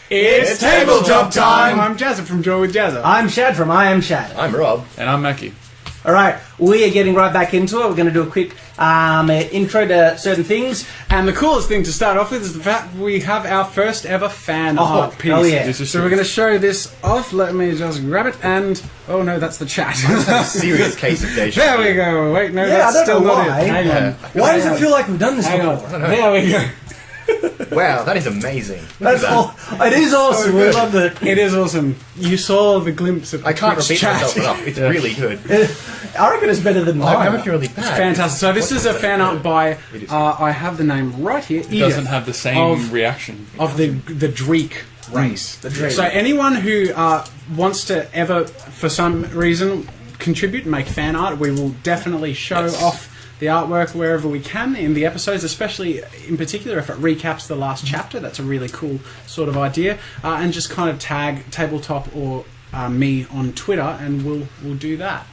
It's tabletop time! I'm Jazza from Draw with Jazza. I'm Shad from I Am Shad. I'm Rob. And I'm Mackie. Alright, we are getting right back into it. We're going to do a quick intro to certain things. And the coolest thing to start off with is the fact we have our first ever fan art piece. Oh yeah. So we're going to show this off. Let me just grab it and... Oh no, that's the chat. Serious case of deja There we go. Wait, no, Yeah, that's I don't still know not why. it. Hang on. Why does it feel like we've done this Hang on. before? There we go. Wow, that is amazing. That's all. It is awesome. We love it. It is awesome. You saw the glimpse of the I can't Twitch repeat chat. myself enough. It's really good. I reckon it's better than mine. I never feel really bad. Fantastic. So this is a fan art by, I have the name right here, It doesn't have the same reaction. of the Dreek race. The Dreek. So anyone who wants to ever, for some reason, contribute and make fan art, we will definitely show off the artwork wherever we can in the episodes, especially in particular if it recaps the last chapter. That's a really cool sort of idea. And just kind of tag Tabletop or me on Twitter, and we'll do that.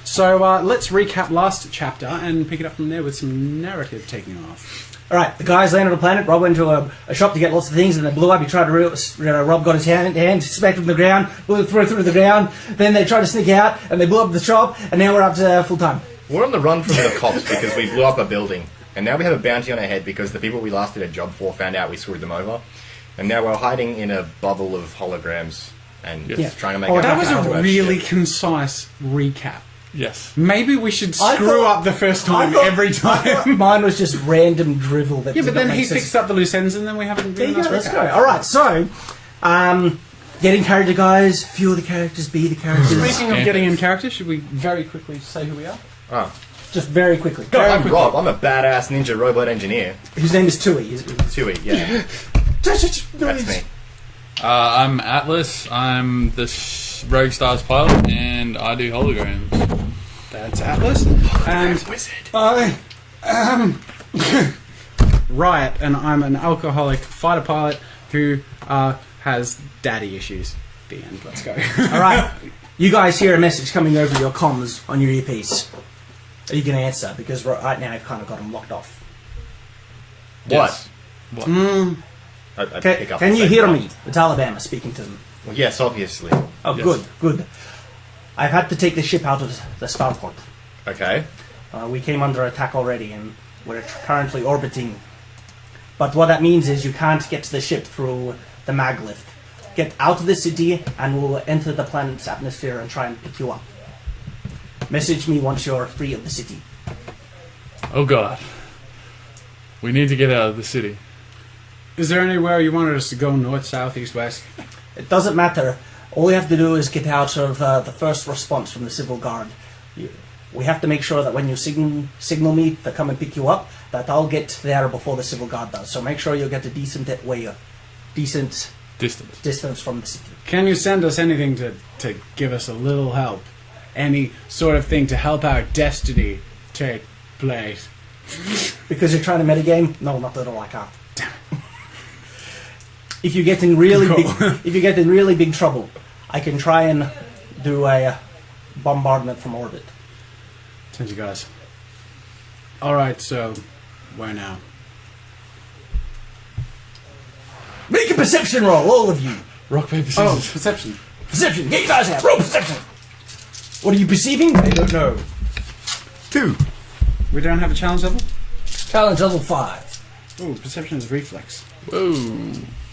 So let's recap last chapter and pick it up from there with some narrative taking off. Alright, the guys landed on a planet. Rob went to a shop to get lots of things and they blew up. He tried to... Rob got his hand smacked on the ground, blew it through the ground. Then they tried to sneak out and they blew up the shop, and now we're up to full time. We're on the run from the cops because we blew up a building. And now we have a bounty on our head because the people we last did a job for found out we screwed them over. And now we're hiding in a bubble of holograms and trying to make That was out a really concise recap. Yes. Maybe we should I screw thought- up the first time I thought- every time. Mine was just random drivel. That Yeah, but did then not he make sense. fixed up the loose ends and then we haven't There really you nice go, let's recap. go. Alright, so... getting character, guys. Few of the characters, be the characters. Speaking of getting in character, should we very quickly say who we are? Oh. Just very quickly. I'm Rob. I'm a badass ninja robot engineer. His name is Tui. Tui, yeah. That's me. I'm Atlas. I'm the Rogue Stars pilot, and I do holograms. That's Atlas. And Wizard. I am Riot, and I'm an alcoholic fighter pilot who has daddy issues. The end. Let's go. Alright, you guys hear a message coming over your comms on your earpiece. Are you going to answer? Because right now I've kind of got them locked off. Yes. What? I Can, pick up can the you same hear one. me? It's Alabama speaking to them. Well, yes, obviously. Oh, Yes. good. I've had to take the ship out of the starport. Okay. We came under attack already and we're currently orbiting. But what that means is you can't get to the ship through the mag lift. Get out of the city and we'll enter the planet's atmosphere and try and pick you up. Message me once you're free of the city. Oh god. We need to get out of the city. Is there anywhere you wanted us to go? North, south, east, west? It doesn't matter. All we have to do is get out of the first response from the civil guard. We have to make sure that when you signal me to come and pick you up, that I'll get there before the civil guard does. So make sure you get a decent distance from the city. Can you send us anything to give us a little help? Any sort of thing to help our destiny take place? Because you're trying to metagame? No, not at all. I can't. If you get in really big trouble, I can try and do a bombardment from orbit. Send you guys. Alright, so where now? Make a perception roll, all of you. Rock, paper, Oh, scissors. perception. Perception. Get your guys out. Roll perception. What are you perceiving? I don't know. 2. We don't have a challenge level? Challenge level 5. Ooh, perception is reflex. Whoa.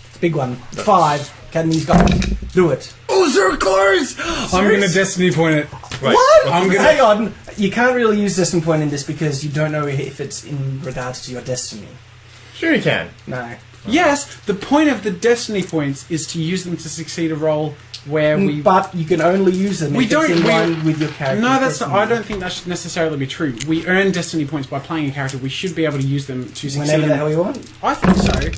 It's a big one. 5. Can these guys do it? Oh, circlers! I'm gonna destiny point it. Right. What? I'm gonna- Hang on. You can't really use destiny point in this because you don't know if it's in regards to your destiny. Sure you can. No. Yes, the point of the destiny points is to use them to succeed a roll where we... But you can only use them We if don't- it's in we- line with your character. No, that's not, I don't think that should necessarily be true. We earn destiny points by playing a character. We should be able to use them to succeed. Whenever the hell you want. I think so.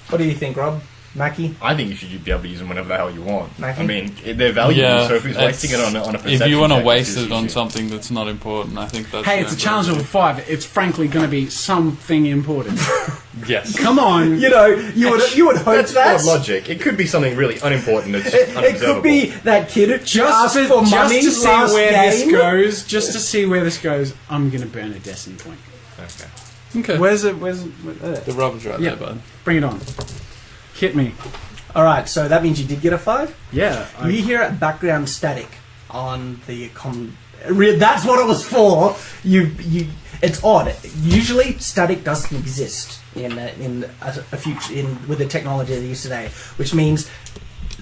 What do you think, Rob? Mackie? I think you should be able to use them whenever the hell you want. Mackie? I mean, they're valuable, Yeah, so if he's wasting it on a perception if you want to check, waste it's it on usually- something that's not important, I think that's... Hey, it's a challenge level 5. It's frankly going to be something important. Yes. Come on. You know, you would hope That's that. flawed logic. It could be something really unimportant that's just It could unobservable. be that kid who Just asked for money to see last where game. this goes. Just to see where this goes. I'm going to burn a destiny point. Okay. Okay. Where's it? The rubber's right Yeah. there, bud. Bring it on. Hit me. Alright, so that means you did get a 5? Yeah. You hear background static on the that's what it was for. It's odd. Usually, static doesn't exist in a future with the technology they use today, which means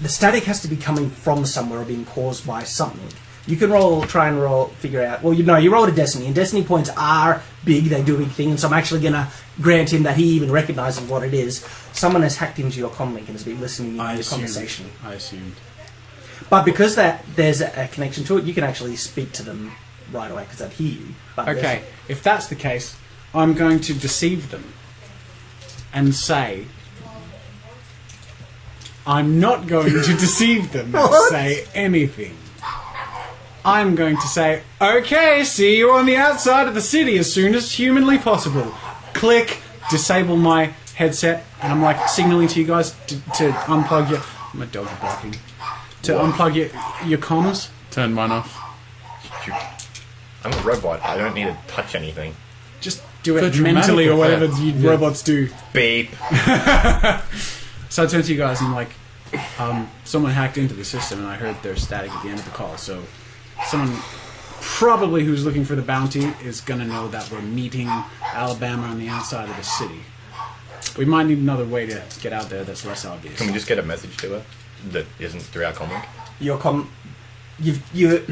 the static has to be coming from somewhere or being caused by something. You can try and figure out. Well, you rolled a destiny, and destiny points are big. They do a big thing, and so I'm actually going to grant him that he even recognizes what it is. Someone has hacked into your comm link and has been listening to your conversation. I assumed. But because there's a connection to it, you can actually speak to them right away because they'd hear you. But Okay, if that's the case, I'm going to deceive them and say... I'm not going to deceive them and say anything. I'm going to say, okay, see you on the outside of the city as soon as humanly possible. Click, disable my headset, and I'm like signaling to you guys to unplug your... My dog's barking. To unplug your comms. Turn mine off. I'm a robot. I don't need to touch anything. Just do So it mentally or whatever you robots do. Beep. So I turn to you guys and I'm like, someone hacked into the system and I heard their static at the end of the call. So someone probably who's looking for the bounty is going to know that we're meeting Alabama on the outside of the city. We might need another way to get out there that's less obvious. Can we just get a message to her that isn't through our comm link?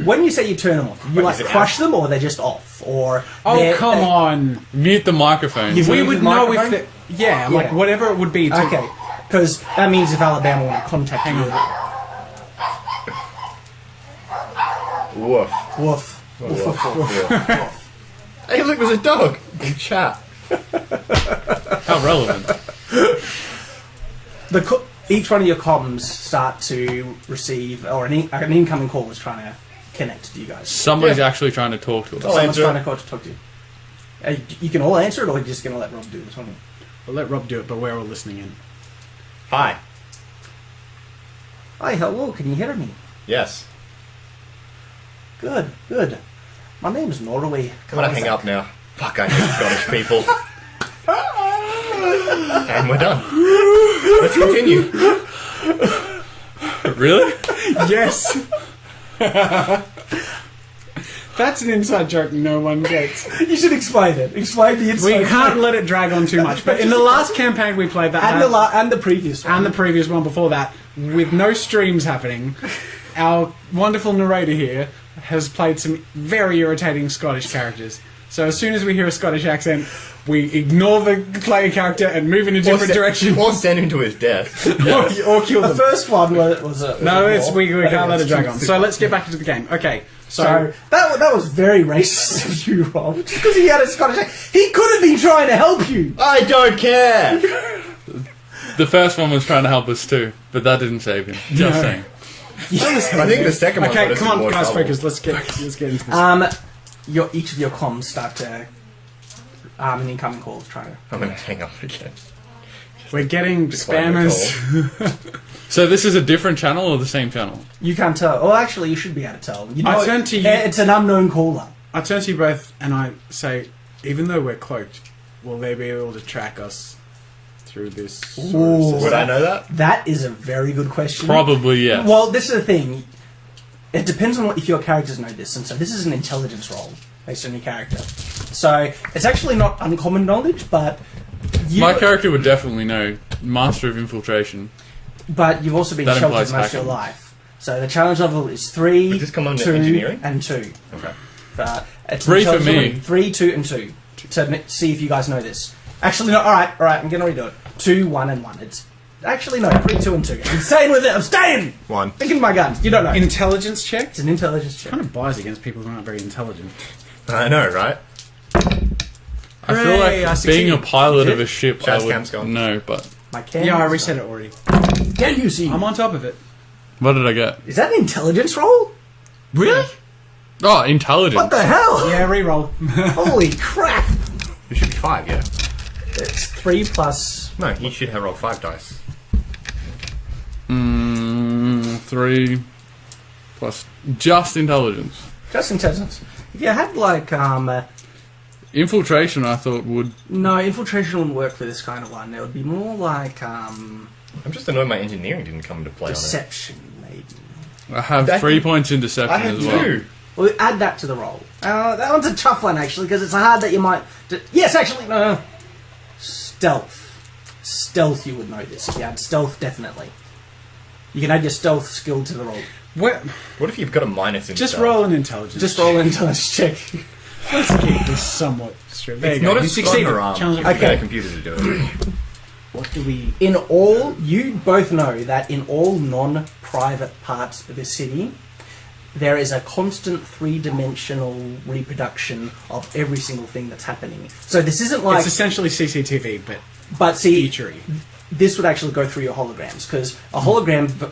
When you say you turn them off, you Is it crush them or they're just off? Or Oh, come on. Mute the microphone. You've We muted would the know if... microphone? like whatever it would be. To, Okay, because that means if Alabama want to contact you... Woof. Woof. Woof, woof, woof, woof. Hey, look, there's a dog in chat. How relevant. Each one of your comms start to receive, or an incoming call is trying to connect to you guys. Somebody's actually trying to talk to us. Oh, Someone's answer trying it. to talk to you. You can all answer it, or you're just going to let Rob do this one? We'll let Rob do it, but we're all listening in. Hi. Hi, hello, can you hear me? Yes. Good, good. My name's Norway. I'm gonna hang up now. Fuck, I hate Scottish people. And we're done. Let's continue. Really? Yes! That's an inside joke no one gets. You should explain it. Explain the inside. We can't let it drag on too much. But in the last campaign we played that... and the previous one. and the previous one before that, with no streams happening, our wonderful narrator here has played some very irritating Scottish characters. So as soon as we hear a Scottish accent, we ignore the player character and move in a different direction. Or send him to his death. or kill The them. first one was a... No, we can't let it drag on. So let's get back into the game. Okay, So that was very racist of you, Rob. Just because he had a Scottish accent. He could have been trying to help you. I don't care! The first one was trying to help us too, but that didn't save him. Just saying. I think the second one Okay, got us come in on, more guys, trouble. focus. Let's get into this. Each of your comms start to... an incoming call trying to... I'm gonna hang up again. We're getting Decline the spammers. So this is a different channel or the same channel? You can't tell. Oh, actually, you should be able to tell. You know, I turn to you- It's an unknown caller. I turn to you both and I say, even though we're cloaked, will they be able to track us through this sort of Ooh. system? Would I know that? That is a very good question. Probably, yes. Well, this is the thing. It depends on if your characters know this, and so this is an intelligence roll based on your character. So it's actually not uncommon knowledge, but My character would definitely know. Master of Infiltration. But you've also been That sheltered implies most of your hacking. life. So the challenge level is 3, Would this come under 2, engineering? and 2. Okay. It's 3 for intelligence me. 3, 2, and 2. To see if you guys know this. Actually, no. All right. I'm going to redo it. 2, 1, and 1. It's actually no. 3, 2, and 2. I'm staying with it. I'm staying. 1. Thinking of my guns. You don't know. Intelligence check? It's an intelligence check. Kind of biased against people who aren't very intelligent. I know, right? I feel Hooray, I like succeeded. being a pilot You of did? a ship, Chaz I cam's would gone. know, but... My can. Yeah, I reset it already. Can you see? I'm on top of it. What did I get? Is that an intelligence roll? Really? Oh, intelligence. What the hell? Yeah, reroll. Holy crap! It should be 5, yeah. It's 3 plus. No, you should have rolled 5 dice. 3 plus just intelligence. Just intelligence. If you had like Infiltration, I thought would... no, infiltration wouldn't work for this kind of one. It would be more like I'm just annoyed my engineering didn't come into play Deception, maybe. I have That- 3 points in deception on it. I as have well. 2. Well, add that to the roll. That one's a tough one, actually, because it's hard that you might... Yes, actually, no. Stealth. Stealth, you would know this. If you had stealth, definitely. You can add your stealth skill to the roll. What? What if you've got a minus in Just stealth? roll an intelligence. Just roll an intelligence check. Let's keep this somewhat straight. There It's you go. not a You succeeded. stronger arm. Challenge Okay. Okay. Get a computer to do it. What do we... In all, you both know that in all non-private parts of a city, there is a constant three-dimensional reproduction of every single thing that's happening. So this isn't like... It's essentially CCTV, but see, featurey. this would actually go through your holograms, because a hologram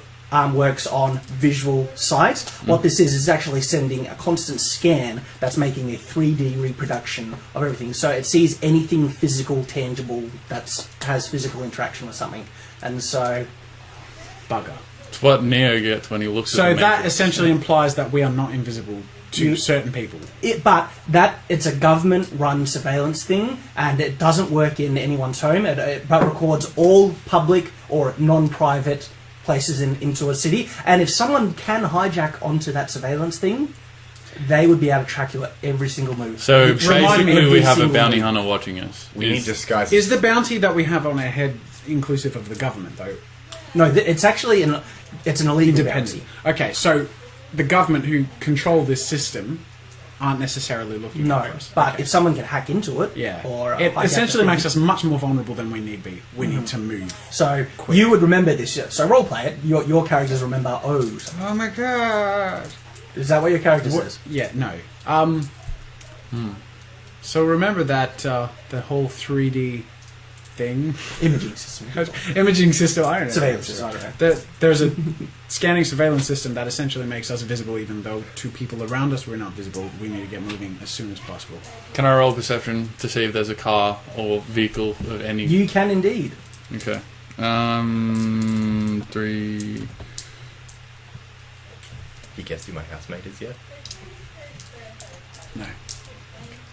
works on visual sight. What this is actually sending a constant scan that's making a 3D reproduction of everything. So it sees anything physical, tangible, that has physical interaction with something. And so... Bugger. It's what Neo gets when he looks So at the that Matrix. essentially implies that we are not invisible to certain people. But it's a government-run surveillance thing, and it doesn't work in anyone's home. But records all public or non-private places into a city. And if someone can hijack onto that surveillance thing, they would be able to track you at every single move. So Remind me basically, of we every have a single bounty move. hunter watching us. We need disguises. Is the bounty that we have on our head inclusive of the government, though? No, it's actually it's an illegal Independent. bounty. Okay, so the government who control this system aren't necessarily looking No, for us. but Okay. if someone can hack into it, Yeah. or It hijack essentially the makes thing- us much more vulnerable than we need be. We need to move. So you would remember this. So roleplay it. Your characters remember O's. Oh my god! Is that what your character What? says? Yeah, no. So remember that the whole 3D thing, Imaging system. imaging system. I don't know. Surveillance system, I don't know. There's a scanning surveillance system that essentially makes us visible, even though to people around us we're not visible. We need to get moving as soon as possible. Can I roll perception to see if there's a car or vehicle of any? You can indeed. Okay. 3. You guessed who my housemate is yet? No.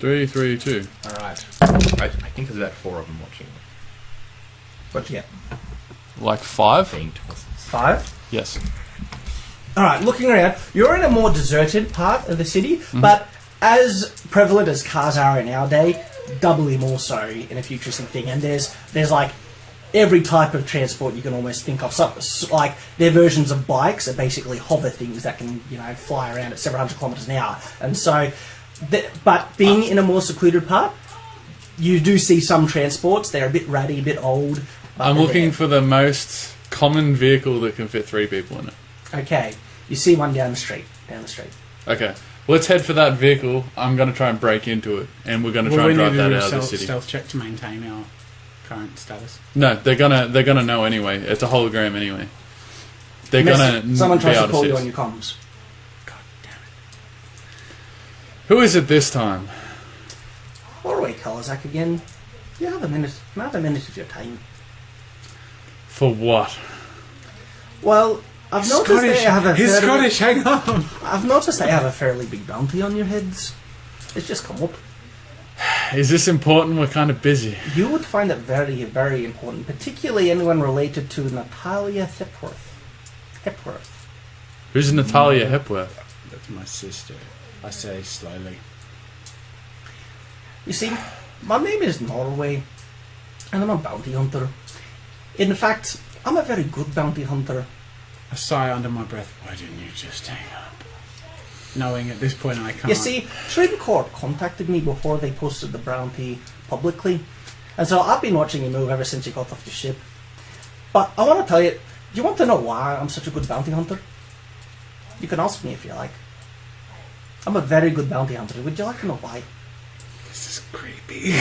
3, 3, 2. All right. I think there's about 4 of them watching. What you get? Like 5? Being tosses. 5. Yes. All right. Looking around, you're in a more deserted part of the city, but as prevalent as cars are in our day, doubly more so in a futuristic thing. And there's like every type of transport you can almost think of. So, like their versions of bikes are basically hover things that can fly around at several hundred kilometers an hour. And so, but being in a more secluded part, you do see some transports. They're a bit ratty, a bit old. but I'm they're looking there. for the most common vehicle that can fit 3 people in it. Okay, you see one down the street. Okay. Let's head for that vehicle. I'm going to try and break into it, and we're going to try and drive that out of the city. Stealth check to maintain our current status. No, they're gonna know anyway. It's a hologram anyway. They're gonna Someone be tries to able call see you us. on your comms. God damn it. Who is it this time? All right, Zach again. You have a minute. Can I have a minute of your time? For what? Well, I've noticed Scottish. they have a He's fairly, Scottish. Hang on. I've noticed they have a fairly big bounty on your heads. It's just come up. Is this important? We're kind of busy. You would find it very, very important, particularly anyone related to Natalia Hepworth. Who's Natalia Hepworth? That's my sister. I say slowly. You see, my name is Norway, and I'm a bounty hunter. In fact, I'm a very good bounty hunter. I sigh under my breath. Why didn't you just hang up? Knowing at this point I can't. You see, Trincourt contacted me before they posted the bounty publicly, and so I've been watching you move ever since you got off the ship. But I want to tell you, do you want to know why I'm such a good bounty hunter? You can ask me if you like. I'm a very good bounty hunter. Would you like to know why? This is creepy.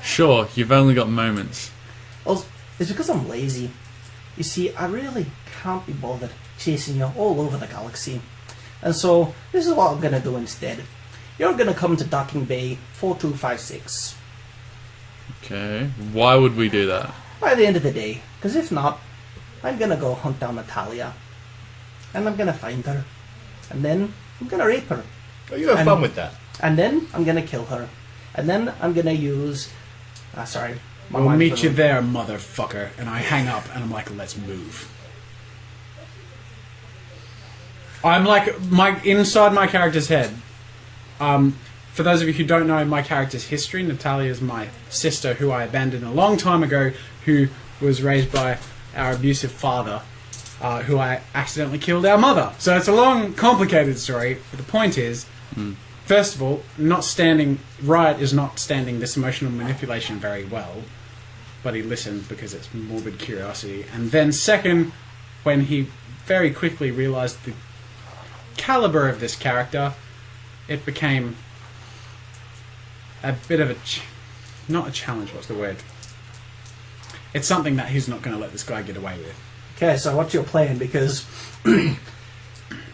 Sure, you've only got moments. Well, it's because I'm lazy. You see, I really can't be bothered chasing you all over the galaxy. And so, this is what I'm going to do instead. You're going to come to Docking Bay 4256 Okay. Why would we do that? by the end of the day. Because if not, I'm going to go hunt down Natalia. And I'm going to find her. And then I'm going to rape her. Oh, you have fun with that. And then I'm going to kill her. And then I'm going to use... We'll meet you there, motherfucker. And I hang up, and I'm like, let's move. I'm like, inside my character's head. For those of you who don't know my character's history, Natalia is my sister, who I abandoned a long time ago, who was raised by our abusive father, who I accidentally killed our mother. So it's a long, complicated story, but the point is, first of all, Riot is not standing this emotional manipulation very well, but he listened because it's morbid curiosity. And then second, when he very quickly realised the calibre of this character, it became a bit of not a challenge, what's the word? It's something that he's not going to let this guy get away with. Okay, so what's your plan? Because, I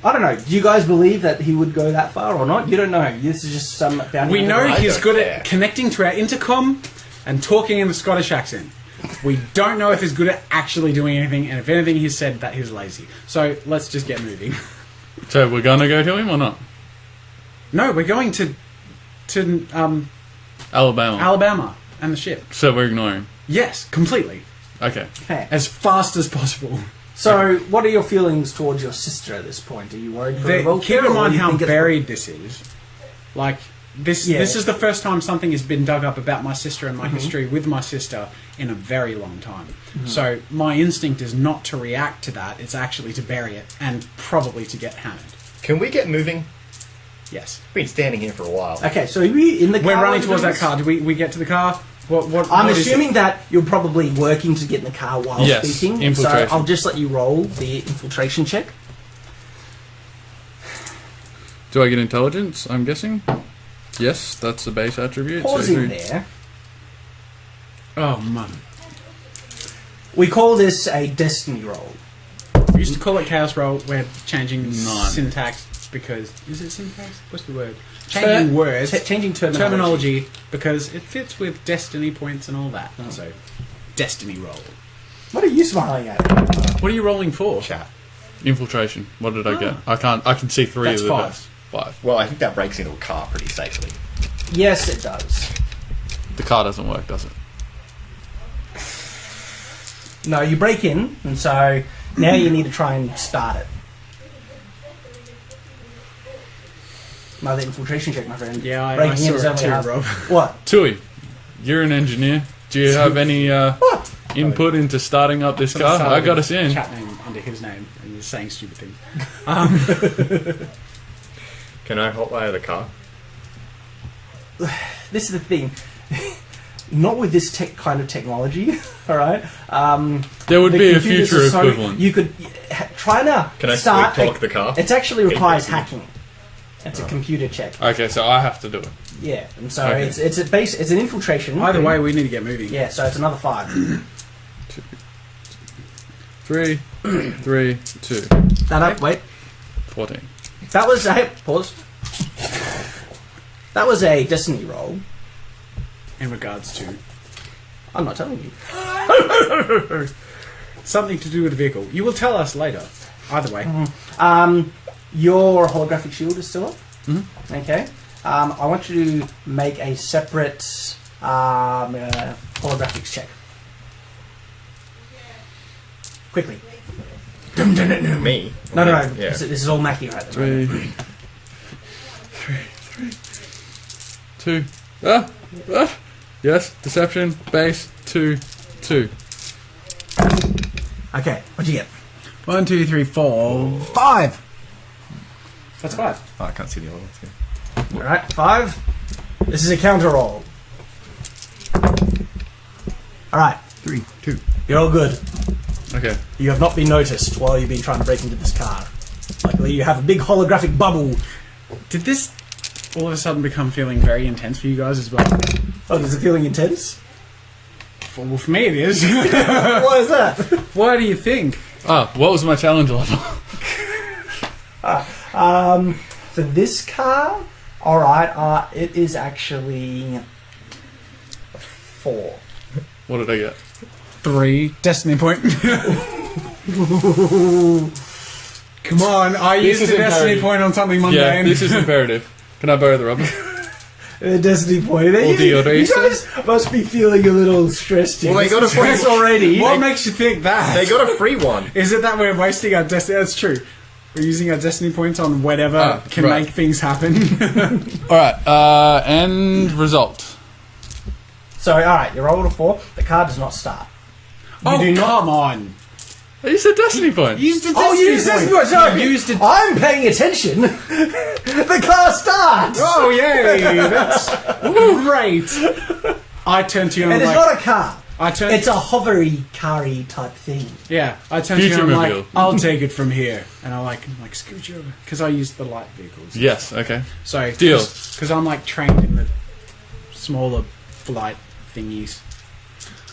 don't know, do you guys believe that he would go that far or not? You don't know. This is just some bounty. We know he's good at connecting to our intercom and talking in the Scottish accent. We don't know if he's good at actually doing anything, and if anything, he's said that he's lazy. So let's just get moving. So we're going to go to him or not? No, we're going to Alabama and the ship. So we're ignoring him? Yes, completely. Okay. As fast as possible. So, what are your feelings towards your sister at this point? Are you worried for her welfare? Keep in mind how buried this is. Like, this is the first time something has been dug up about my sister and my history with my sister in a very long time. So, my instinct is not to react to that, it's actually to bury it, and probably to get hammered. Can we get moving? Yes. We've been standing here for a while. Okay, so are we in the car? We're running towards that car. Do we get to the car? I'm assuming that you're probably working to get in the car while speaking. Infiltration. So I'll just let you roll the infiltration check. Do I get intelligence, I'm guessing? Yes, that's the base attribute. Pausing there. Oh, man. We call this a destiny roll. We used to call it chaos roll. We're changing syntax because... Is it syntax? What's the word? Changing words. Changing terminology. Because it fits with destiny points and all that. So, destiny roll. What are you smiling at? What are you rolling for? Chat. Infiltration. What did I get? I can see three That's of the five. best. 5. Well, I think that breaks into a car pretty safely. Yes, it does. The car doesn't work, does it? No, you break in, and so now you need to try and start it. Another infiltration check, my friend. Yeah, I Breaking saw in is it only too, half. Rob. What? Tui, you're an engineer. Do you have any input into starting up this car? I got us in. Chat name under his name, and he's saying stupid things. Can I hotwire the car? This is the thing. Not with this kind of technology, all right? There would The be a computers future are so- equivalent. You could try to Can I start... sweet talk the car? It actually requires hacking. It's a computer check. Okay, so I have to do it. Yeah, and so Okay. it's an infiltration. Either way, we need to get moving. Yeah, so it's another 5. 3, 3, 2, No, wait. 14. That was pause. That was a destiny roll. In regards to I'm not telling you. something to do with the vehicle. You will tell us later. Either way. Your holographic shield is still up. Okay. I want you to make a separate holographics check. Quickly. Me? No. Yeah. This is all Mackie right there. 3, 2. Yes, deception, base, 2, 2. Okay, what'd you get? 1, 2, 3, 4, 5. That's 5. Oh, I can't see the other ones. Yeah. Alright, 5. This is a counter roll. Alright, 3, 2. you're all good. Okay. You have not been noticed while you've been trying to break into this car. Luckily, you have a big holographic bubble. Did this all of a sudden become feeling very intense for you guys as well? Oh, is it feeling intense? Well, for me it is. Why is that? Why do you think? What was my challenge level? For this car, alright, it is actually 4. What did I get? 3. Destiny point. Come on, I used a destiny point on something Yeah, mundane. this is imperative. Can I borrow the rubber? Destiny point. You guys must be feeling a little stressed. Well, they got a free already. What makes you think that? They got a free one. Is it that we're wasting our destiny? That's true. We're using our destiny points on whatever can make things happen. Alright, end result. So, alright, you rolled a 4. The card does not start. Come on. You said destiny points. Use the destiny points. I'm paying attention. The car starts. Oh, yay. That's great. I turn to you and And it's not a car. It's a hovery, car-y type thing. Yeah, I turn to you and I'm like, I'll take it from here. And I'm like, scoot you over. Because I use the light vehicles. Yes, okay. So, deal. Because I'm like trained in the smaller flight thingies.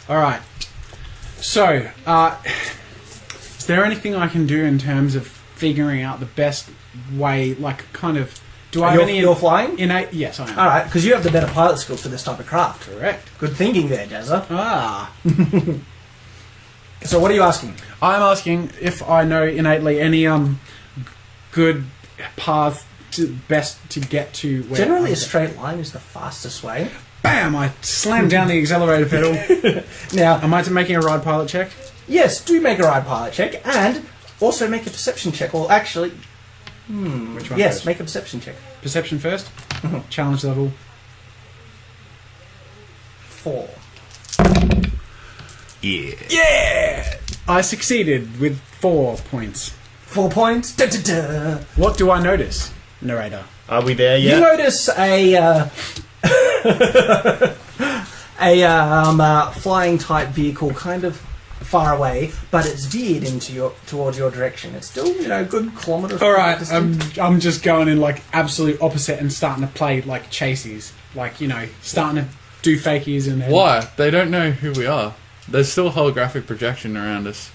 Alright. So, is there anything I can do in terms of figuring out the best way, like, kind of... Do I have any... You're flying? Innate... Yes, I am. Alright, because you have the better pilot skills for this type of craft. Correct. Good thinking there, Jazza. Ah. So what are you asking? I'm asking if I know innately any good path best to get to where... Generally, a straight line is the fastest way. Bam! I slammed down the accelerator pedal. Now, am I making a ride pilot check? Yes, do make a ride pilot check, and also make a perception check. Or actually... Which one yes, first? make a perception check. Perception first? Challenge level. 4. Yeah! I succeeded with 4 points. 4 points. Da, da, da. What do I notice, narrator? Are we there yet? You notice a flying type vehicle, kind of far away, but it's veered towards your direction. It's still, good kilometres. All right, I'm just going in like absolute opposite and starting to play like chases, like starting to do fakies and. Why? They don't know who we are. There's still holographic projection around us,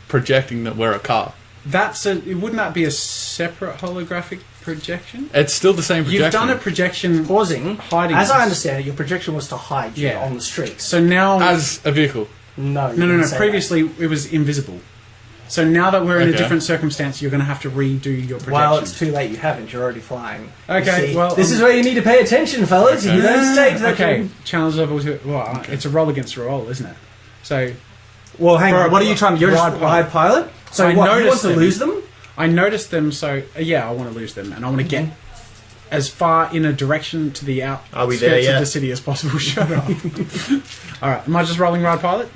projecting that we're a car. Wouldn't that be a separate holographic projection? It's still the same projection. You've done a projection pausing, hiding. As I understand it, your projection was to hide you on the streets. So now, as a vehicle. No. Previously, it was invisible. So now that we're in a different circumstance, you're going to have to redo your projection. Well, it's too late. You haven't. You're already flying. Okay. Well, this is where you need to pay attention, fellas. If you don't stay to that. Okay. Challenge level 2. Well, it's a roll against a roll, isn't it? So. Well, hang on. What are you trying to? You're just ride pilot. So you want to lose them? I noticed them. So I want to lose them, and I want to get as far in a direction to the outskirts of the city as possible. Shut up. All right. Am I just rolling ride pilot?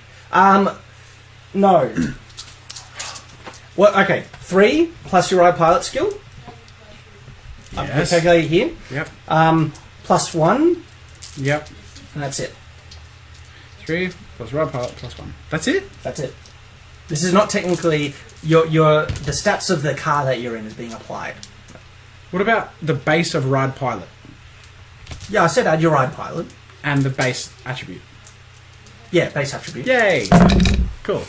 No. Well, okay. 3 plus your ride pilot skill. Yes. Calculate here. Yep. Plus 1. Yep. And that's it. 3 plus ride pilot plus 1. That's it? That's it. This is not technically the stats of the car that you're in is being applied. What about the base of ride pilot? Yeah, I said add your ride pilot. And the base attribute. Yeah, base attribute. Yay! Cool.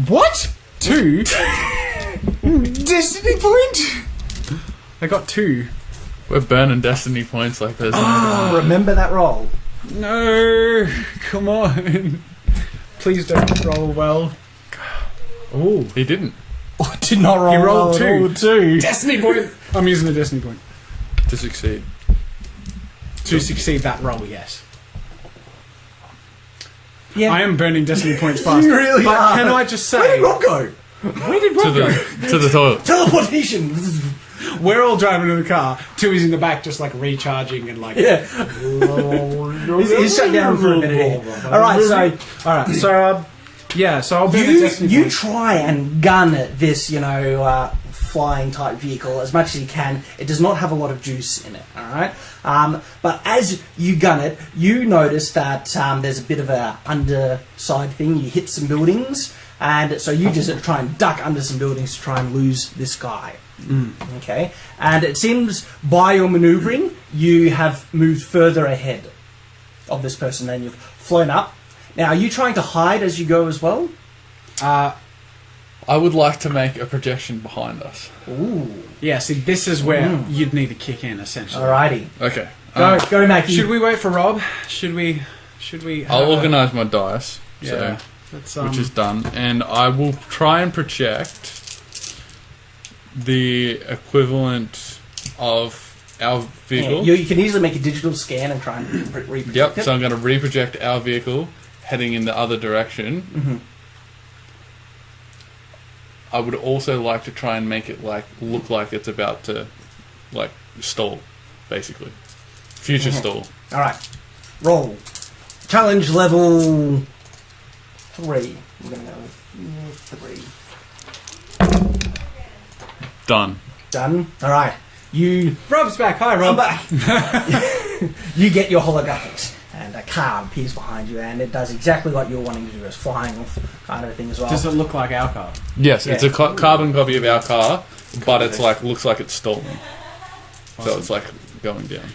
What? 2? Destiny point? I got 2. We're burning destiny points like there's Remember that roll. No, come on. Please don't roll well. Oh, he didn't. Oh, did not roll. He rolled well 2. Destiny point. I'm using the destiny point To succeed. to succeed that roll. Yes. Yeah. I am burning destiny points fast. You really but are. can I just say? Where did Rob go? Where did Rob go? To the toilet. Teleportation. We're all driving in the car. 2 is in the back, just like recharging and like. Yeah. He's shut down for a minute. All right. So I'll burn a destiny you point. try and gun this, flying type vehicle as much as you can. It does not have a lot of juice in it. All right. But as you gun it, you notice that there's a bit of a underside thing. You hit some buildings, and so you just try and duck under some buildings to try and lose this guy. Okay, and it seems by your manoeuvring you have moved further ahead of this person and you've flown up. Now, are you trying to hide as you go as well? I would like to make a projection behind us. Ooh. Yeah, see, this is where you'd need to kick in, essentially. Alrighty. Okay. Go, Mackie. Should we wait for Rob? Should we? I'll organise my dice. Yeah. Which is done, and I will try and project the equivalent of our vehicle. You can easily make a digital scan and try and reproject Yep, it. so I'm going to reproject our vehicle heading in the other direction. Mm-hmm. I would also like to try and make it look like it's about to stall, basically. Future stall. Alright. Roll. Challenge level 3. We're going to go with 3. Done. Done. Alright. You Rob's back. Hi, Rob. you get your holographics, and a car appears behind you, and it does exactly what you're wanting to do, it's flying off kind of thing as well. Does it look like our car? Yes, it's a Yeah. carbon copy of our car, but it's looks like it's stolen. So it's going down.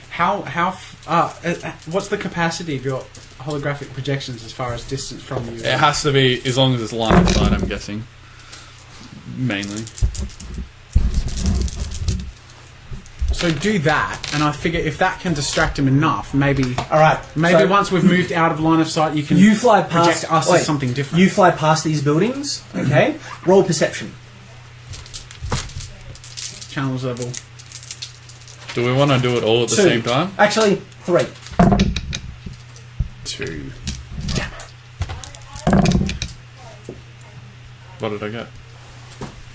What's the capacity of your holographic projections as far as distance from you? It has to be as long as it's line of sight, I'm guessing. Mainly. So do that, and I figure if that can distract him enough, maybe Alright. So once we've moved out of line of sight, you can you fly past project us as something different. You fly past these buildings, okay? Roll perception. Challenge level. Do we want to do it all at the 2. same time? Actually, 3. 2. What did I get?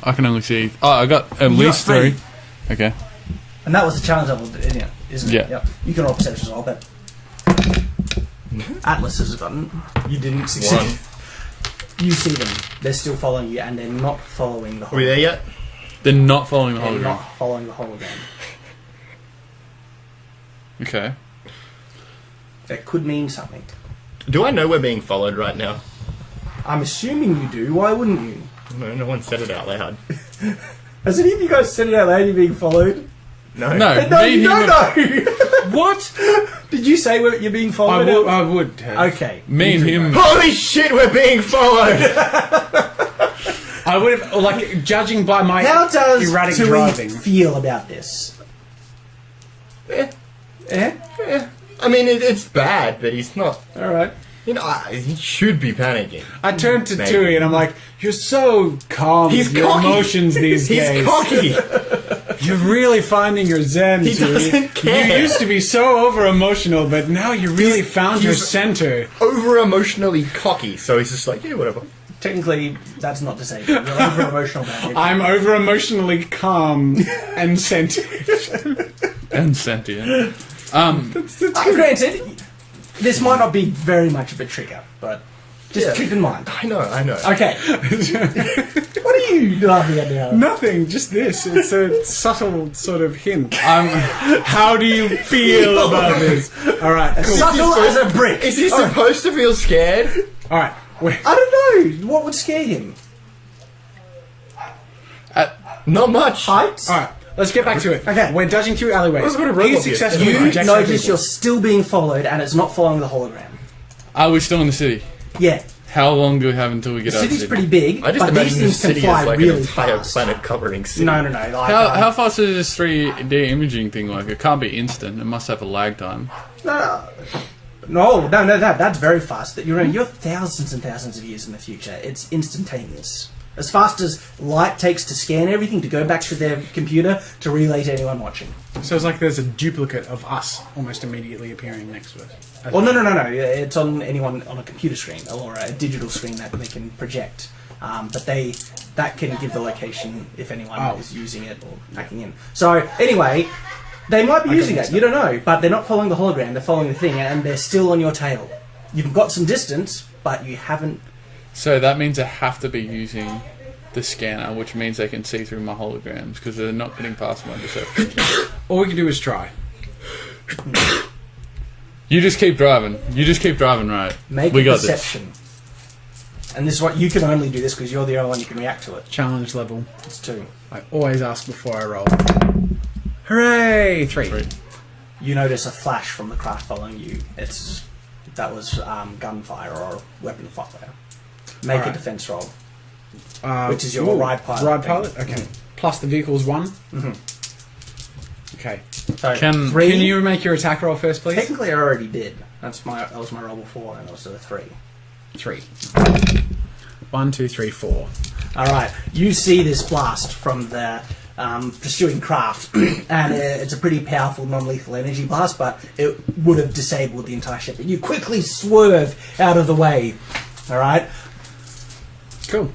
I can only see... Oh, I got at least got 3. Okay. And that was the challenge level, isn't it? Yeah. Yep. You can roll perception as well, but Atlas has gotten. You didn't succeed. 1. You see them. They're still following you, and they're not following the Are we there yet? They're not following the They're hologram. not following the hologram. Okay. That could mean something. Do I know we're being followed right now? I'm assuming you do. Why wouldn't you? No one said it out loud. Has any of you guys said it out loud? You're being followed? No. No, No, me you and him don't have- know. What? Did you say you're being followed? I would. Okay. Me and him... Holy shit, we're being followed! I would have, judging by my How does erratic Tui driving. feel about this? Eh, Eh? I mean, it's bad, but he's not... All right. You know, he should be panicking. I turned to Maybe. Tui and I'm like, "You're so calm He's with your cocky. emotions these He's days. cocky! You're really finding your zen, He Tui. doesn't care. You used to be so over-emotional, but now you really found your he's- center." Over-emotionally cocky, so he's just like, yeah, whatever. Technically, that's not to say you're over emotional about it. I'm over-emotionally calm and centered. And sentient. Granted, this might not be very much of a trigger, but just keep in mind. I know. Okay. What are you laughing at now? Nothing, just this. It's a subtle sort of hint. I'm... How do you feel about this? All right, cool. Subtle as a brick. Is he supposed to feel scared? All right, wait. I don't know. What would scare him? Not much. Heights? All right, let's get back to it. Okay. We're dodging through alleyways. Let's go to Rebel He's here. successfully You projecting notice people. you're still being followed, and it's not following the hologram. Are we still in the city? Yeah. How long do we have until we The get out of the city's city? pretty big, I just but imagine these the things can city fly as like really an entire fast. planet covering city. No. Like, How fast is this 3D imaging thing like? It can't be instant. It must have a lag time. No, that's very fast. That you're thousands and thousands of years in the future. It's instantaneous. As fast as light takes to scan everything, to go back to their computer, to relay to anyone watching. So it's like there's a duplicate of us almost immediately appearing next to us. Well, no. It's on anyone on a computer screen or a digital screen that they can project. But that can give the location if anyone is using it or hacking in. So anyway, they might be using it. You don't know, but they're not following the hologram. They're following the thing, and they're still on your tail. You've got some distance, but you haven't. So that means I have to be using the scanner, which means they can see through my holograms because they're not getting past my deception. All we can do is try. You just keep driving. Right? Make we a got perception. And this is what you can only do this because you're the only one who can react to it. Challenge level. It's 2. I always ask before I roll. Hooray! 3. this. You notice a flash from the craft following you. That was gunfire or weapon fire. Make Alright. a defense roll, which is your ride pilot. Ride thing. pilot? Okay. Plus the vehicle's 1? Mhm. Okay. So Can- 3. Can you make your attack roll first, please? Technically, I already did. That was my roll before, and also a 3. 3. 1, 2, 3, 4. All right. You see this blast from the pursuing craft, and it's a pretty powerful non-lethal energy blast, but it would have disabled the entire ship. And you quickly swerve out of the way. All right. Cool.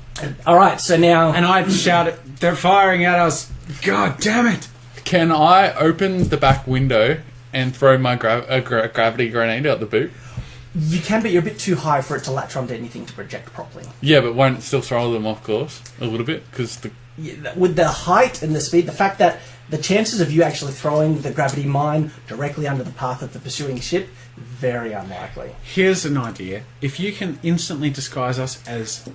All right. So now, And I shout, they're firing at us. God damn it. Can I open the back window and throw my gravity grenade out the boot? you can, but you're a bit too high for it to latch onto anything to project properly. Yeah, but won't it still throw them off course a little bit? Because With the height and the speed, the fact that the chances of you actually throwing the gravity mine directly under the path of the pursuing ship, very unlikely. Here's an idea. If you can instantly disguise us as...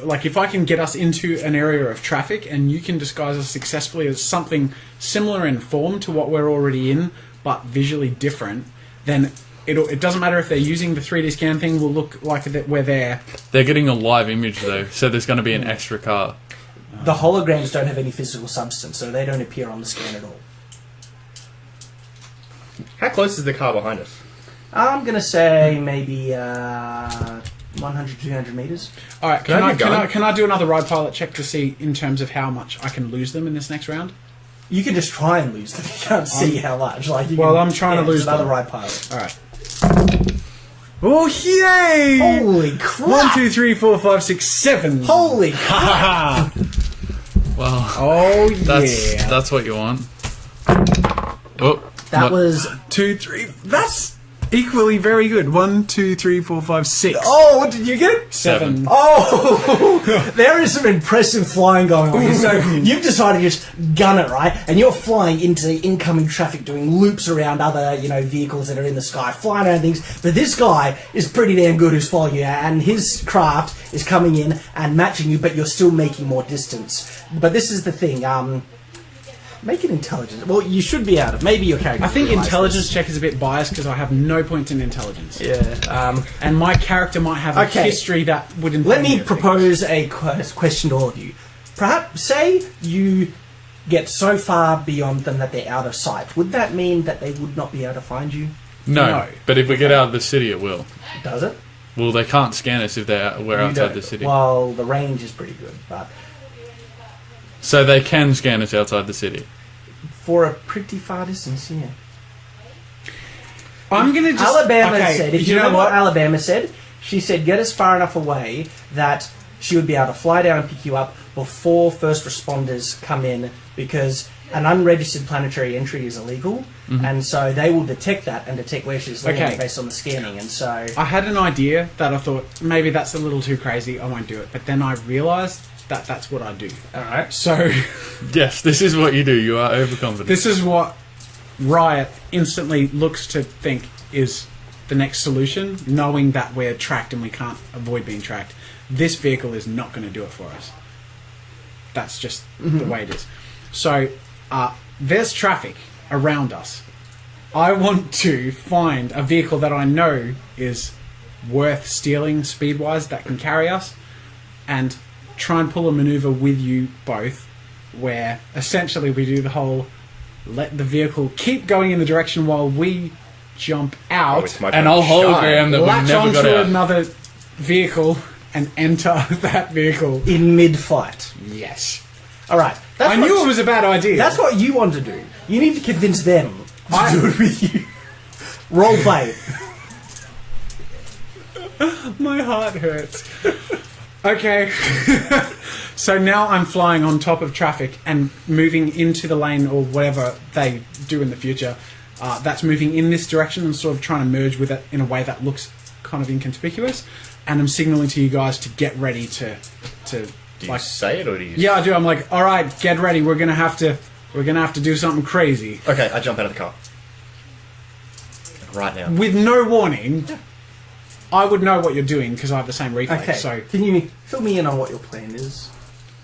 Like, if I can get us into an area of traffic and you can disguise us successfully as something similar in form to what we're already in, but visually different, then it doesn't matter if they're using the 3D scan thing, will look like that we're there. they're getting a live image, though, so there's going to be an extra car. The holograms don't have any physical substance, so they don't appear on the scan at all. How close is the car behind us? I'm going to say maybe 100, 200 meters. Alright, Can I have your gun? can I do another ride pilot check to see in terms of how much I can lose them in this next round? You can just try and lose them. You can't see how much. Like, Well, I'm trying to lose another them. ride pilot. Alright. Oh, yay! Holy crap! 1, 2, 3, 4, 5, 6, 7. Holy crap! Wow. Oh, That's yeah. that's what you want. Oh, That was... 2, 3. That's equally very good. 1, 2, 3, 4, 5, 6. Oh, what did you get? 7. Oh, there is some impressive flying going on here. So you've decided to just gun it, right? And you're flying into incoming traffic, doing loops around other, vehicles that are in the sky, flying around things. But this guy is pretty damn good who's following you, and his craft is coming in and matching you, but you're still making more distance. But this is the thing. Make it intelligence. Well, you should be able to. Maybe your character. I think realize intelligence check is a bit biased because I have no points in intelligence. this. Yeah. And my character might have a Okay. history that would inform Let me me of propose a question to all of you. Perhaps, say you get so far beyond them that they're out of sight. Would that mean that they would not be able to find you? no. But if we get out of the city, it will. Does it? Well, they can't scan us if we're outside the city. Well, the range is pretty good, but So they can scan us outside the city. for a pretty far distance, yeah. I'm going to just... Alabama okay, said, if you know what Alabama said, she said get us far enough away that she would be able to fly down and pick you up before first responders come in, because an unregistered planetary entry is illegal, and so they will detect that and detect where she's landing Okay. based on the scanning, and so... I had an idea that I thought, maybe that's a little too crazy, I won't do it. But then I realised that that's what I do. Alright. So, Yes, this is what you do. You are overconfident. this is what Riot instantly looks to think is the next solution, knowing that we're tracked and we can't avoid being tracked. This vehicle is not going to do it for us. That's just the way it is. So, there's traffic around us. I want to find a vehicle that I know is worth stealing speed-wise that can carry us, and try and pull a maneuver with you both where essentially we do the whole let the vehicle keep going in the direction while we jump out, it's my and turn I'll to shine. hologram that we latch never onto got out. another vehicle and enter that vehicle. In mid-fight. Yes. Alright. I knew it was a bad idea. That's what you want to do. You need to convince them to do it with you. Role play. My heart hurts. Okay. So now I'm flying on top of traffic and moving into the lane or whatever they do in the future. That's moving in this direction and sort of trying to merge with it in a way that looks kind of inconspicuous. And I'm signaling to you guys to get ready to Do you like, say it or do you... yeah, I do. I'm like, all right, get ready. We're gonna have to do something crazy Okay, I jump out of the car. Right now. with no warning. I would know what you're doing because I have the same reflex. Okay. So Can you fill me in on what your plan is?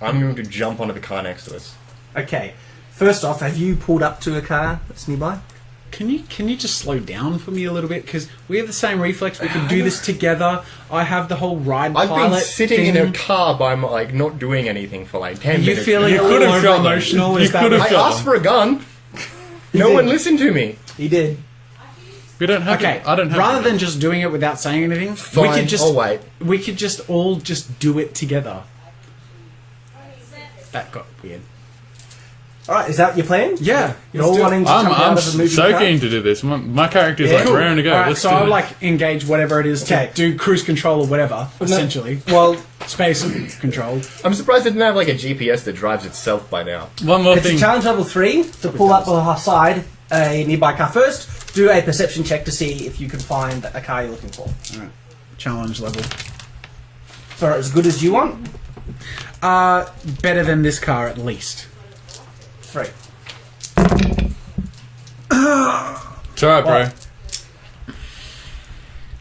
I'm going to jump onto the car next to us. Okay. First off, have you pulled up to a car that's nearby? can you just slow down for me a little bit because we have the same reflex. We can do this together. I have the whole ride I've pilot been sitting thing. in a car by not doing anything for like 10 Are you minutes. feeling now. a little have shot them. emotional? You Is that could have I shot asked for a gun. No did. one listened to me. He did. We don't have. okay? I don't have. Rather than just doing it without saying anything, we Fine, could just I'll wait. we could just all just do it together. That got weird. All right, is that your plan? Yeah. You're all wanting to jump I'm out of a moving so car? keen to do this. My character's Yeah. like Cool. raring to go. Alright, Let's so do I'll it. like engage whatever it is to Okay. do cruise control or whatever, essentially. Well, Space control. I'm surprised it didn't have like a GPS that drives itself by now. One more it's a thing. challenge level 3 to pull up beside a nearby car. First, do a perception check to see if you can find a car you're looking for. Alright. Challenge level. For as good as you want, Better than this car at least. 3. It's alright, bro. What?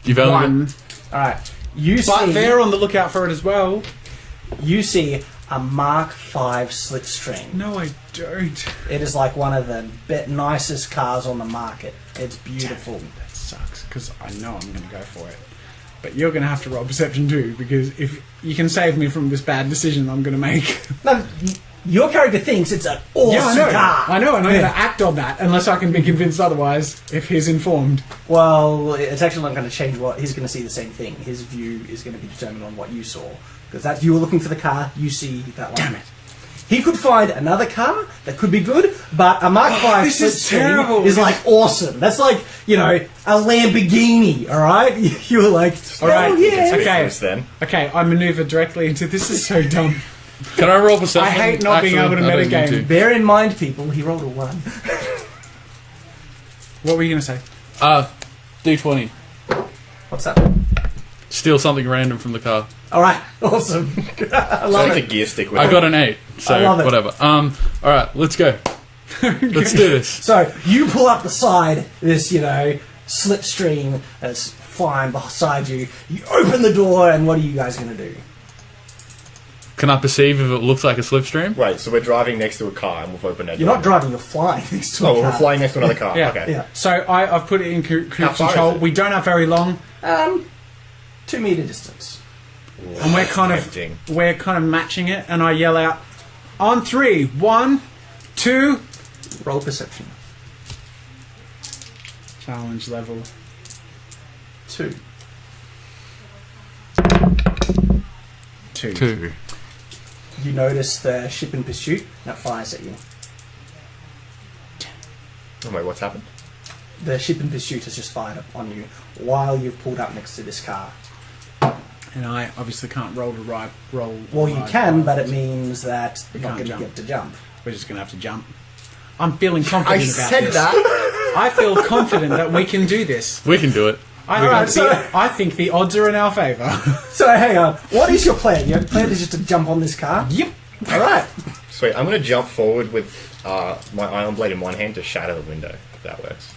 You've only One. All right, you But see. they're on the lookout for it as well. You see a Mark V slipstream. No, I don't. It is like one of the nicest cars on the market. It's beautiful. That sucks, because I know I'm going to go for it. But you're going to have to roll perception too, because if you can save me from this bad decision I'm going to make. No, your character thinks it's an awesome car. I know, and I'm Yeah. going to act on that unless I can be convinced otherwise if he's informed. Well, it's actually not going to change what he's going to see. The same thing. His view is going to be determined on what you saw, because that you were looking for the car. You see that one. Damn it. He could find another car that could be good, but a Mark V this is Slipstream terrible. is like awesome. That's like, you know, a Lamborghini. All right, you were like, All right, oh, yeah. okay. First, then. Okay, I maneuver directly into this. Is so dumb. Can I roll perception? I hate not being able to I don't metagame. need Bear in mind, people, he rolled a 1. What were you going to say? D20. What's that? Steal something random from the car. All right, awesome. I So love it's a it. gear stick with I it. got an 8, so I love it. whatever. Alright, let's go. Let's do this. So you pull up the side, this, you know, slipstream that's flying beside you. You open the door, and what are you guys going to do? Can I perceive if it looks like a slipstream? Right, so we're driving next to a car and we've opened our You're door. not driving, you're flying next to Oh, a well, car. we're flying next to another car. Yeah. Okay. Yeah. So I've put it in cruise How far control. is it? We don't have very long, 2 meter distance. and we're kind of matching it. And I yell out, "On 3, 1, 2." Roll perception. Challenge level 2. 2. You notice the ship in pursuit that fires at you. Oh, wait, what's happened? The ship in pursuit has just fired on you while you've pulled up next to this car. And I obviously can't roll to roll. Well, you ride can, fire. but it means that you're not can't going to jump. get to jump. We're just gonna have to jump. I'm feeling I confident about said this. that! I feel confident that we can do this. We can do it. I think the odds are in our favour. So hang on, what is your plan? Your plan is just to jump on this car? Yep. All right. Sweet, I'm going to jump forward with my iron blade in one hand to shatter the window, if that works.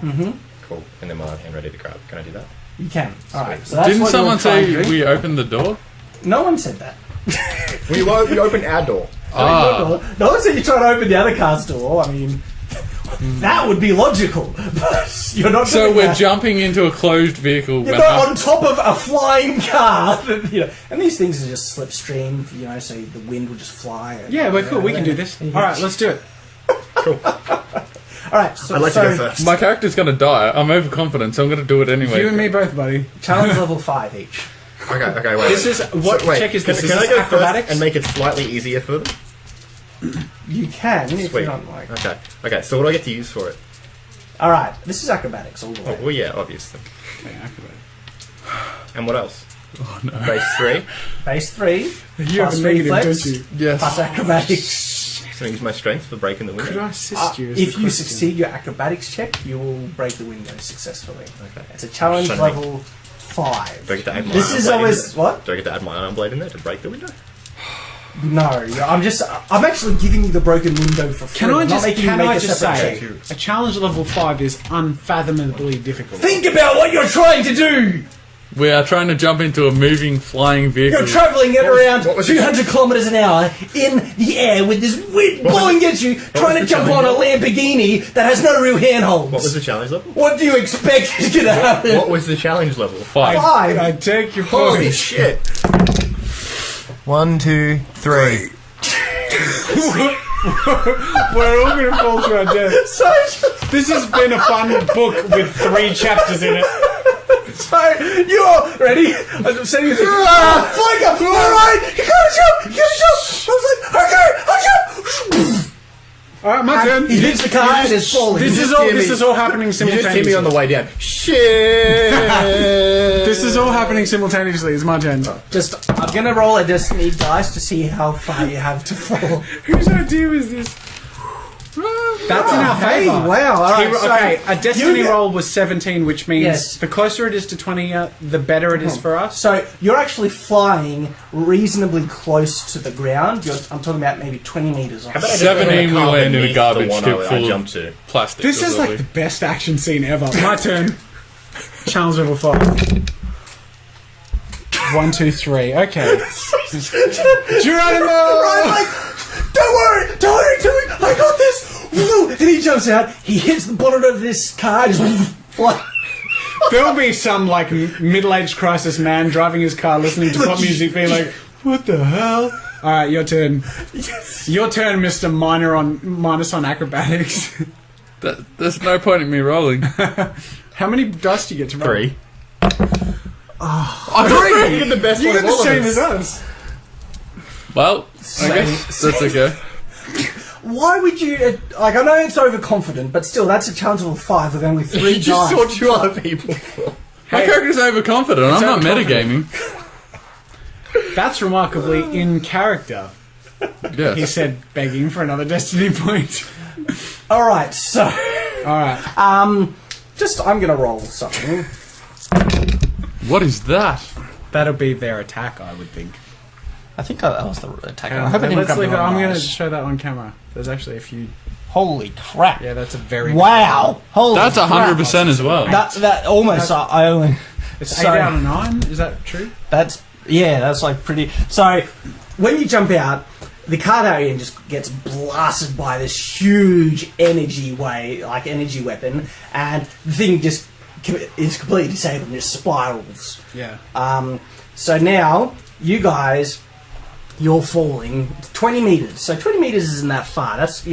Mm-hmm. Cool. And then my other hand ready to grab. Can I do that? You can. All right. So that's Didn't what someone you're trying say to do. we opened the door? No one said that. We opened our door. No one said you're trying to open the other car's door. I mean, that would be logical, but you're not. So doing we're that. jumping into a closed vehicle. You're but not on top of a flying car. You know, and these things are just slipstream. You know, so the wind will just fly. And, Yeah, we're cool. We can do this. All right, let's do it. Cool. All right. So, I'd like to go first. My character's going to die. I'm overconfident, so I'm going to do it anyway. You and me both, buddy. Challenge level 5 each. Okay, wait. This is what check is this? Can Is I this go acrobatics? first and make it slightly easier for them? You can if Sweet. you don't like. Okay, so what do I get to use for it? All right. This is acrobatics all the Oh, way. well, yeah, obviously. Okay, acrobatics. And what else? Oh, no. Base 3. Base 3 You plus have a negative, reflex don't you? Yes. plus acrobatics. So I use my strength for breaking the window. Could I assist you? is If the you question. succeed your acrobatics check, you will break the window successfully. Okay. It's a challenge Shouldn't level 5. Do I get to add my This iron is blade in always there? what? Do I get to add my iron blade in there to break the window? No, I'm actually giving you the broken window for free. Can I I'm not just, making you can make I a just separate say, check. a challenge level 5 is unfathomably difficult. Think about what you're trying to do. We are trying to jump into a moving, flying vehicle. You're travelling at around what was 200 kilometres an hour in the air with this wind blowing at you, trying to the jump on challenge a Lamborghini that has no real handholds. What was the challenge level? What do you expect is going to happen? What was the challenge level? 5. 5. I take your Holy point. shit! 1, 2, 3. We're all going to fall to our death. So This has been a fun book with 3 chapters in it. you're ready? I'm saying you flying up. All right, you gotta jump. You gotta jump. I was like, okay, I'll jump. Alright, my turn. He hits the car and is falling. This is all happening You simultaneously. just hit me on the way down. Shit! This is all happening simultaneously. It's my turn. I'm gonna roll a destiny dice to see how far you have to fall. Whose idea was this? That's in our Hey, favour. wow! All right, Okay, so a destiny you- roll was 17, which means Yes. the closer it is to 20, the better it is for us. So you're actually flying reasonably close to the ground. I'm talking about maybe 20 meters off. How about I just 17 go on we car went into a beneath garbage the one tip I full jumped of to? plastic. This or is like something. the best action scene ever. My turn. Challenge level 5. 1, 2, 3. Okay. Geronimo! I'm like, don't worry, I got this. Woo! And he jumps out. He hits the bonnet of this car. Just fly. There'll be some like middle-aged crisis man driving his car, listening to pop music, being like, "What the hell?" All right, your turn. Your turn, Mister Minus on acrobatics. There's no point in me rolling. How many dice do you get to roll? 3. Oh, 3. You're the best You one get of the all of same us. as us. Well, I guess that's okay. Why would you? Like, I know it's overconfident, but still, that's a challenge level 5 with only 3 You just saw dice. 2 other people. My character's overconfident. I'm not metagaming. That's remarkably in character. He Yeah. said, begging for another destiny point. All right, so All right. I'm gonna roll something. What is that? That'll be their attack, I would think. I think that was the attack. Let's leave it. I'm going to show that on camera. There's actually a few. Holy crap! Yeah, that's a very. Wow! Holy That's crap. 100% as well. That almost. I only. It's So- 8 out of 9. Is that true? That's like pretty. So when you jump out, the car area just gets blasted by this huge energy weapon, and the thing just is completely disabled and just spirals. Yeah. So now you guys, you're falling 20 meters. So 20 meters isn't that far. That's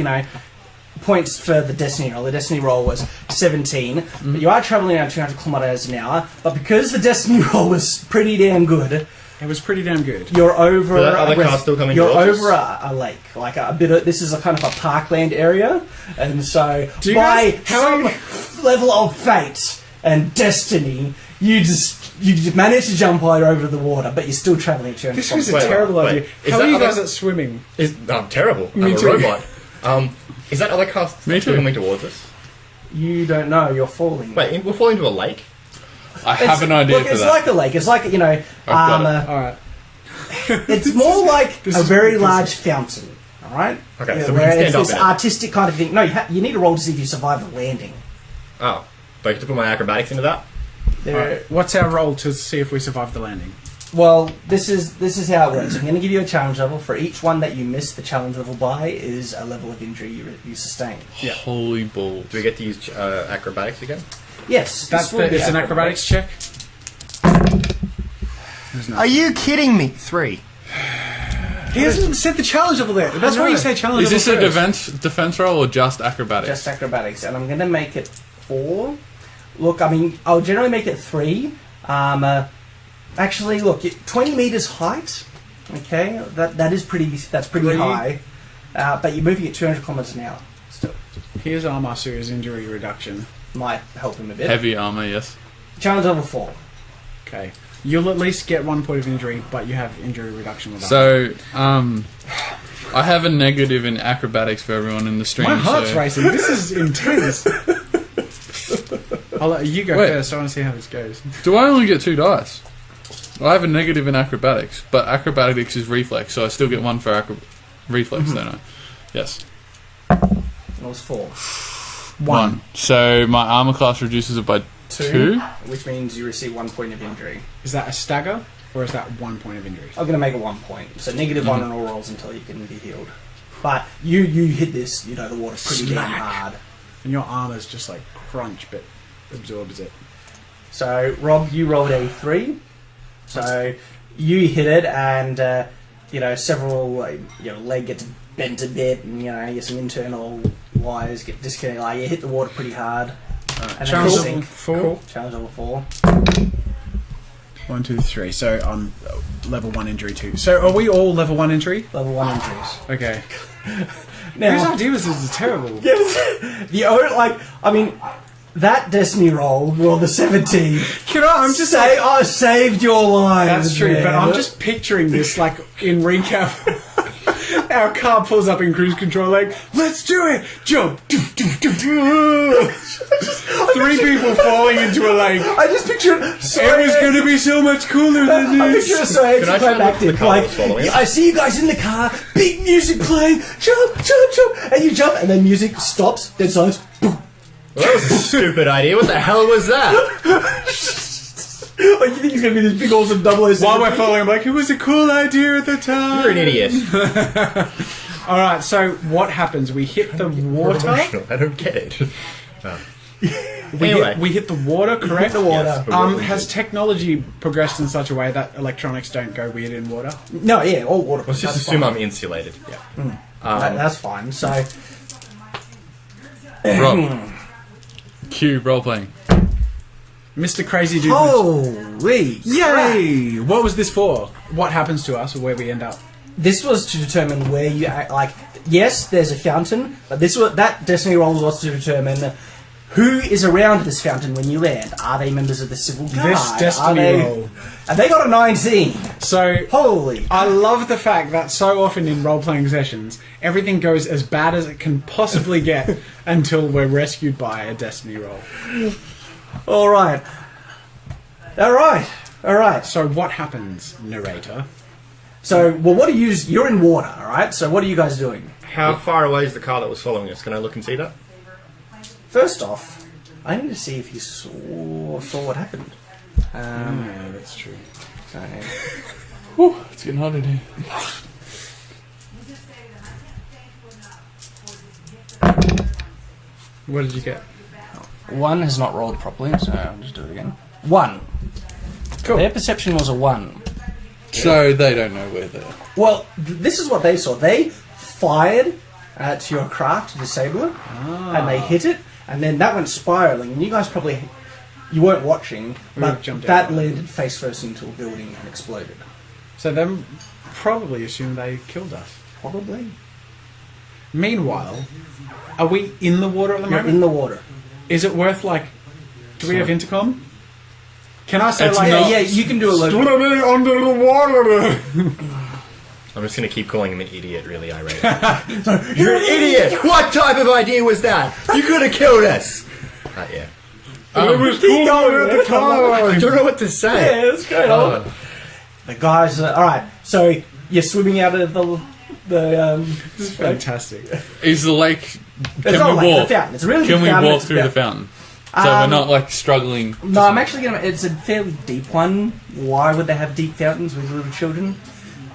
points for the destiny roll. The destiny roll was 17. But you are traveling around 200 kilometers an hour. But because the destiny roll was pretty damn good, It was pretty damn good. you're over. But that other car's still coming You're towards us? over a lake, like a bit of. This is a kind of a parkland area, and so Do you by guys- some level of fate and destiny, you just managed to jump right over the water, but you're still traveling 200 This was a Wait, terrible wait. idea. Is How that are you other- guys at swimming? I'm terrible. Me I'm a too. robot. Is that other car Me still too. coming towards us? You don't know. You're falling. Wait, we're falling into a lake? I have an idea Look, for it's that. like a lake. It's like got it. Alright. it's more like This a is very ridiculous. large fountain. All right. Okay, Yeah, so we where can stand it's up this in it. artistic kind of thing. No, you need a roll to see if you survive the landing. Oh. Do I get to put my acrobatics into that? There, Alright. What's our roll to see if we survive the landing? Well, this is how it works. I'm going to give you a challenge level. For each one that you miss the challenge level by is a level of injury you sustain. Yeah. Holy balls. Do we get to use acrobatics again? Yes, That's this will be it's an acrobatics check. Are you kidding me? 3. He hasn't said the challenge level there. That's why you say challenge Is this a level first. defense roll or just acrobatics? Just acrobatics, and I'm going to make it 4. Look, I mean, I'll generally make it 3. Actually, look, 20 meters height. Okay, that's pretty 3. high. But you're moving at 200 kilometers an hour. Still, Here's Armasu's injury reduction. might help him a bit. Heavy armor, yes. Challenge level 4. Okay. You'll at least get 1 point of injury, but you have injury reduction with that. So, I have a negative in acrobatics for everyone in the stream. My heart's so racing. This is intense. I'll let you go Wait. first. I want to see how this goes. Do I only get 2 dice? I have a negative in acrobatics, but acrobatics is reflex, so I still get 1 for reflex, don't I? Yes. It was 4. 1. So my armor class reduces it by 2. Which means you receive 1 point of injury. Is that a stagger, or is that 1 point of injury? I'm going to make it 1 point. So negative 1 on all rolls until you can be healed. But you hit this, the water's pretty damn Smack. hard. And your armor's just like crunch, but absorbs it. So, Rob, you rolled a 3. So, you hit it, and, several, leg gets bent a bit, and, you get some internal wires get disconnected. Like, you hit the water pretty hard. And Challenge then you level sink. 4. Cool. Challenge level 4. 1, 2, 3. So I'm level 1 injury too. So are we all level 1 injury? Level 1 injuries. Okay. Now, Whose idea was this? Is terrible. That Destiny roll, roll the 17. I'm just like, saved your life. that's true, but I'm just picturing this like in recap. Our car pulls up in cruise control, like, let's do it! Jump! Doof, doof, doof, doof. 3 people falling into a lake. I just picture it. It was going to be so much cooler than I this. picture it so anticlimactic. Like, I see you guys in the car, big music playing, jump, jump, jump, and you jump, and then music stops, dead silence. Boom. Well, that was a stupid idea. What the hell was that? Like, you think it's going to be this big awesome 007? While we're following, I'm like, it was a cool idea at the time. You're an idiot. Alright, so what happens? We hit the water. I don't get it. We hit the water, correct? The water. Yes. Has technology progressed in such a way that electronics don't go weird in water? No, yeah, all water. Let's just That's assume fine. I'm insulated. Yeah. That's fine. So, Rob. Cue role playing. Mr. Crazy Dude. holy Yay! What was this for? What happens to us or where we end up? This was to determine where you yes, there's a fountain, but that Destiny roll was to determine who is around this fountain when you land. Are they members of the civil guard? This Destiny roll. And they got a 19. So, Holy. I love the fact that so often in role-playing sessions, everything goes as bad as it can possibly get until we're rescued by a Destiny roll. All right. So what happens, narrator? So, well, what do you use? You're in water, all right? So, what are you guys doing? How far away is the car that was following us? Can I look and see that? First off, I need to see if you saw what happened. Yeah, that's true. Okay. Whew, it's getting hot in here. What did you get? 1 has not rolled properly, so I'll just do it again. 1. Cool. Their perception was a 1. So they don't know where they're. Well, this is what they saw. They fired at your craft to disable it, and they hit it, and then that went spiraling. And you guys you weren't watching, but jumped that out. landed face first into a building and exploded. So them probably assume they killed us. Probably. Meanwhile, are we in the water at the You're moment? in the water. Is it worth do we have intercom? Can I say It's like, not- Yeah, you can do a local. "Stormy under the water"? I'm just going to keep calling him an idiot, really irate. You're an idiot! What type of idea was that? You could have killed us! Yeah. It was cool at the I time. don't know what to say. Yeah, let's go. The guys. All right. So you're swimming out of the. This is fantastic. Is the lake? It's Can not we like walk? the fountain. It's a really Can big we fountain. walk It's through the about- fountain? So we're not like struggling. No, I'm actually gonna. It's a fairly deep one. Why would they have deep fountains with little children?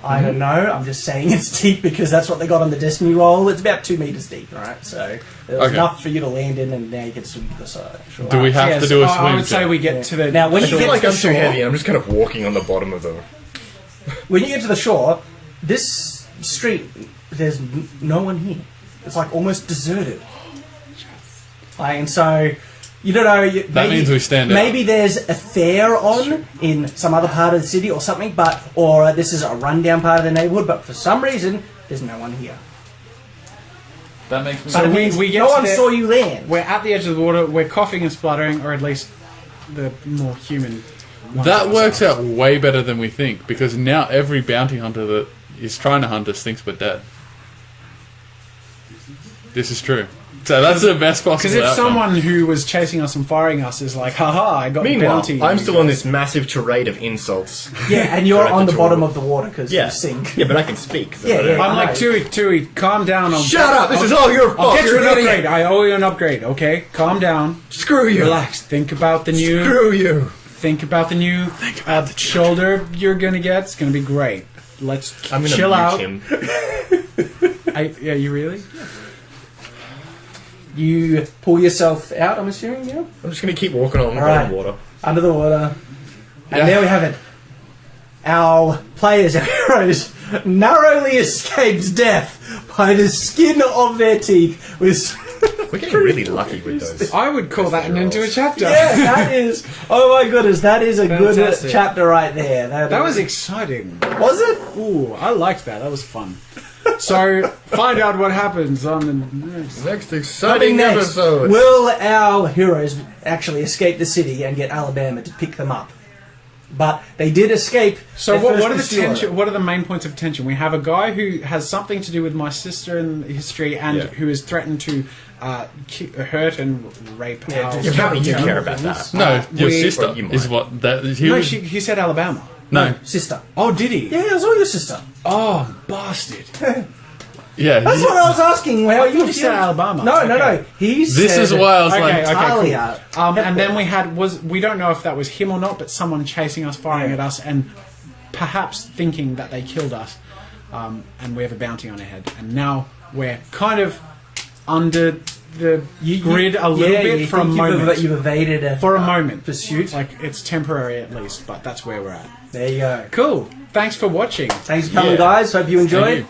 I don't know. I'm just saying it's deep because that's what they got on the Destiny roll. It's about 2 meters deep, right? So there's Okay. enough for you to land in, and now you can swim to the side. Sure. Do we have Yes, to do a I swim would say check? we get to the... Now, when I you feel get like to I'm the too shore, heavy and I'm just kind of walking on the bottom of the... when you get to the shore, this street, there's no one here. It's like almost deserted. And so, you don't know. That means we stand out. Maybe there's a fair on in some other part of the city or something, or this is a rundown part of the neighborhood, but for some reason, there's no one here. That makes me. But it we- means we get no to one the- saw you land. We're at the edge of the water, we're coughing and spluttering, or at least the more human ones That of us works are. out way better than we think because now every bounty hunter that is trying to hunt us thinks we're dead. This is true. So that's the best possible Because if outcome. someone who was chasing us and firing us is like, haha, I got the Meanwhile, bounty. I'm still on this massive tirade of insults. Yeah, and you're Right, on the the bottom tour. of the water because Yeah. you sink. Yeah, but I can speak. So Yeah, I don't- yeah. I'm like, I know. Tui, calm down. Shut up! This is all your I'll fault! get you You're an an idiot! upgrade. I owe you an upgrade, okay? Calm down. Screw you! Relax. Think about the new... Screw you! Think about the new shoulder you're gonna get. It's gonna be great. Let's I'm gonna chill mute out. him. Yeah, you really? You pull yourself out, I'm assuming, yeah? I'm just gonna keep walking on Alright. water. Under the water. And Yeah. there we have it. Our players, our heroes, narrowly escaped death by the skin of their teeth with We're getting really lucky with those. I would call that an into a chapter. Yeah, that is. Oh my goodness, that is a Fantastic. good chapter right there. That was exciting. Was it? Ooh, I liked that. That was fun. So, find out what happens on the next. Next Coming exciting next, episode. will our heroes actually escape the city and get Alabama to pick them up? But they did escape. So their what first are the pursuer. tension? What are the main points of tension? We have a guy who has something to do with my sister in history, and who is threatened to hurt and rape. Yeah, our just- You care about that. No, your we- sister Well, you is might. what that. He No, would, he said Alabama. no, Sister. Oh, did he? Yeah, it was all your sister. Oh, bastard! yeah. That's what I was asking. How I you thought you said Alabama. No, Okay. no. He This said is why I was like, Talia. And then we don't know if that was him or not, but someone chasing us, firing at us, and perhaps thinking that they killed us. And we have a bounty on our head, and now we're kind of under the grid a little bit for a moment. You've evaded a For a moment, pursuit. like it's temporary at least, but that's where we're at. There you go. Cool. Thanks for watching. Thanks for coming, Yeah. guys. Hope you enjoyed. you.